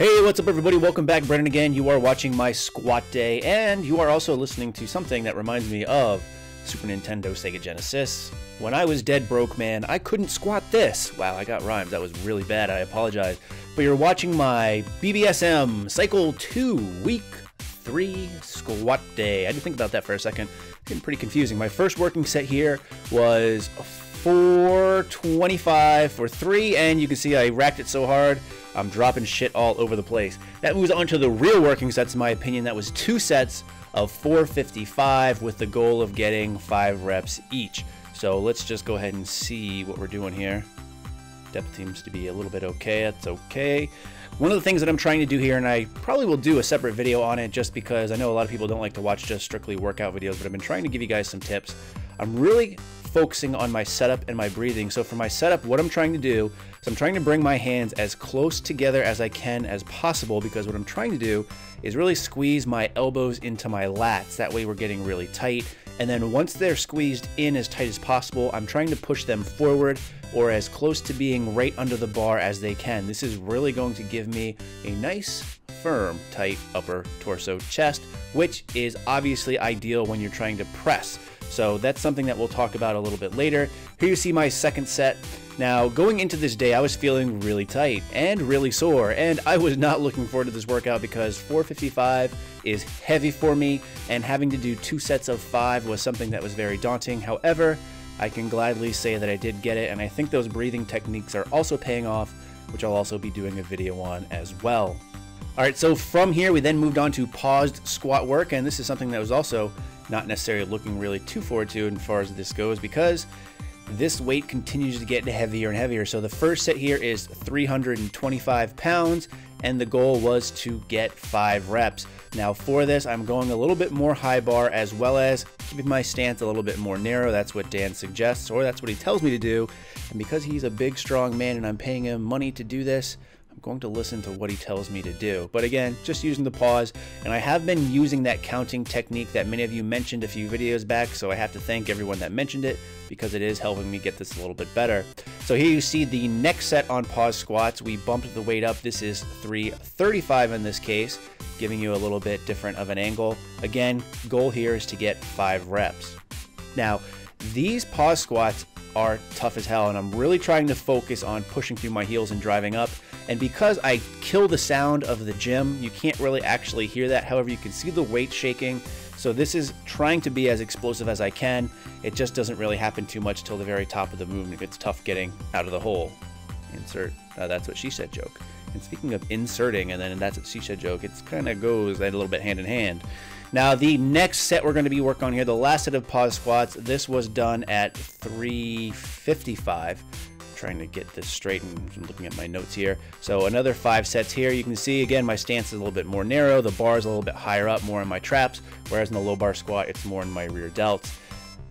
Hey, what's up everybody? Welcome back. Brennan again. You are watching my squat day, and you are also listening to something that reminds me of Super Nintendo, Sega Genesis. When I was dead broke, man, I couldn't squat this. Wow, I got rhymes. That was really bad. I apologize. But you're watching my BBSM Cycle 2 Week 3 squat day. I had to think about that for a second. It's getting pretty confusing. My first working set here was 425 for 3, and you can see I racked it so hard I'm dropping shit all over the place. That moves on to the real working sets, in my opinion. That was 2 sets of 455 with the goal of getting 5 reps each. So let's just go ahead and see what we're doing here. Depth seems to be a little bit okay. That's okay. One of the things that I'm trying to do here, and I probably will do a separate video on it just because I know a lot of people don't like to watch just strictly workout videos, but I've been trying to give you guys some tips. I'm really focusing on my setup and my breathing. So for my setup, what I'm trying to do is I'm trying to bring my hands as close together as I can as possible, because what I'm trying to do is really squeeze my elbows into my lats. That way we're getting really tight. And then once they're squeezed in as tight as possible, I'm trying to push them forward or as close to being right under the bar as they can. This is really going to give me a nice, firm, tight upper torso chest, which is obviously ideal when you're trying to press. So that's something that we'll talk about a little bit later. Here you see my second set. Now, going into this day, I was feeling really tight and really sore, and I was not looking forward to this workout because 455 is heavy for me, and having to do 2 sets of 5 was something that was very daunting. However, I can gladly say that I did get it, and I think those breathing techniques are also paying off, which I'll also be doing a video on as well. Alright, so from here we then moved on to paused squat work, and this is something that was also not necessarily looking really too forward to as far as this goes, because this weight continues to get heavier and heavier. So the first set here is 325 pounds, and the goal was to get 5 reps. Now for this, I'm going a little bit more high bar, as well as keeping my stance a little bit more narrow. That's what Dan suggests, or that's what he tells me to do. And because he's a big, strong man and I'm paying him money to do this, I'm going to listen to what he tells me to do. But again, just using the pause, and I have been using that counting technique that many of you mentioned a few videos back, so I have to thank everyone that mentioned it because it is helping me get this a little bit better. So here you see the next set on pause squats. We bumped the weight up. This is 335 in this case, giving you a little bit different of an angle. Again, goal here is to get 5 reps. Now, these pause squats are tough as hell, and I'm really trying to focus on pushing through my heels and driving up. And because I kill the sound of the gym, you can't really actually hear that. However, you can see the weight shaking. So this is trying to be as explosive as I can. It just doesn't really happen too much till the very top of the movement. It's tough getting out of the hole. Insert, that's what she said joke. And speaking of inserting and then that's what she said joke, it kind of goes a little bit hand in hand. Now the next set we're going to be working on here, the last set of pause squats, this was done at 355. Trying to get this straight and looking at my notes here. So another 5 sets here. You can see again my stance is a little bit more narrow, the bar is a little bit higher up, more in my traps, whereas in the low bar squat it's more in my rear delts.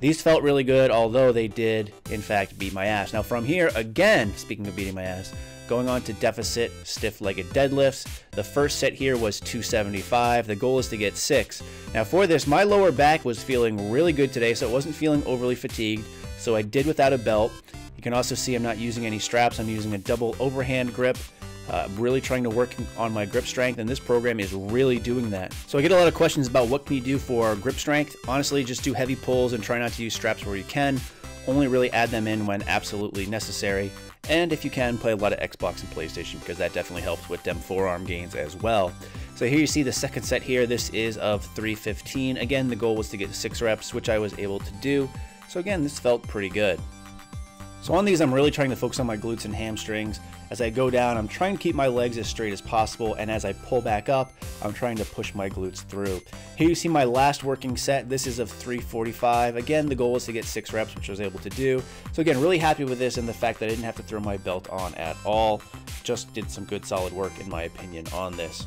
These felt really good, although they did in fact beat my ass. Now from here, again, speaking of beating my ass, going on to deficit stiff-legged deadlifts. The first set here was 275. The goal is to get 6. Now for this, my lower back was feeling really good today, so it wasn't feeling overly fatigued, so I did without a belt. You can also see I'm not using any straps. I'm using a double overhand grip, really trying to work on my grip strength, and this program is really doing that. So I get a lot of questions about what can you do for grip strength. Honestly, just do heavy pulls and try not to use straps where you can. Only really add them in when absolutely necessary. And if you can, play a lot of Xbox and PlayStation, because that definitely helps with them forearm gains as well. So here you see the second set here. This is of 315. Again, the goal was to get 6 reps, which I was able to do. So again, this felt pretty good. So on these, I'm really trying to focus on my glutes and hamstrings. As I go down, I'm trying to keep my legs as straight as possible, and as I pull back up, I'm trying to push my glutes through. Here you see my last working set. This is of 345. Again, the goal was to get 6 reps, which I was able to do. So again, really happy with this and the fact that I didn't have to throw my belt on at all. Just did some good solid work in my opinion on this.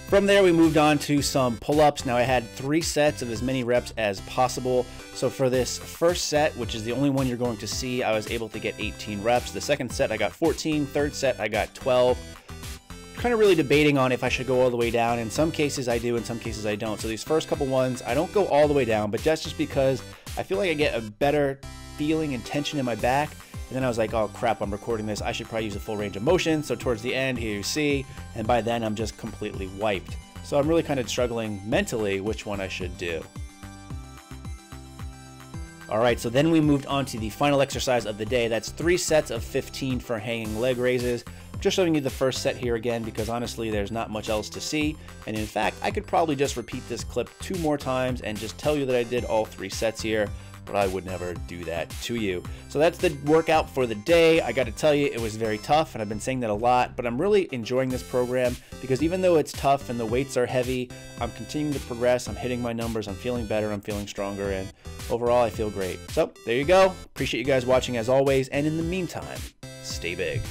From there, we moved on to some pull-ups. Now I had 3 sets of as many reps as possible. So for this first set, which is the only one you're going to see, I was able to get 18 reps. The second set, I got 14. Third set, I got 12. kind of really debating on if I should go all the way down. In some cases I do, in some cases I don't. So these first couple ones, I don't go all the way down, but that's just because I feel like I get a better feeling and tension in my back. And then I was like, oh crap, I'm recording this. I should probably use a full range of motion. So towards the end, here you see, and by then I'm just completely wiped. So I'm really kind of struggling mentally which one I should do. All right, so then we moved on to the final exercise of the day. That's 3 sets of 15 for hanging leg raises. Just showing you the first set here again because honestly there's not much else to see. And in fact, I could probably just repeat this clip 2 more times and just tell you that I did all 3 sets here, but I would never do that to you. So that's the workout for the day. I got to tell you, it was very tough, and I've been saying that a lot, but I'm really enjoying this program because even though it's tough and the weights are heavy, I'm continuing to progress, I'm hitting my numbers, I'm feeling better, I'm feeling stronger, and overall I feel great. So there you go. Appreciate you guys watching as always, and in the meantime, stay big.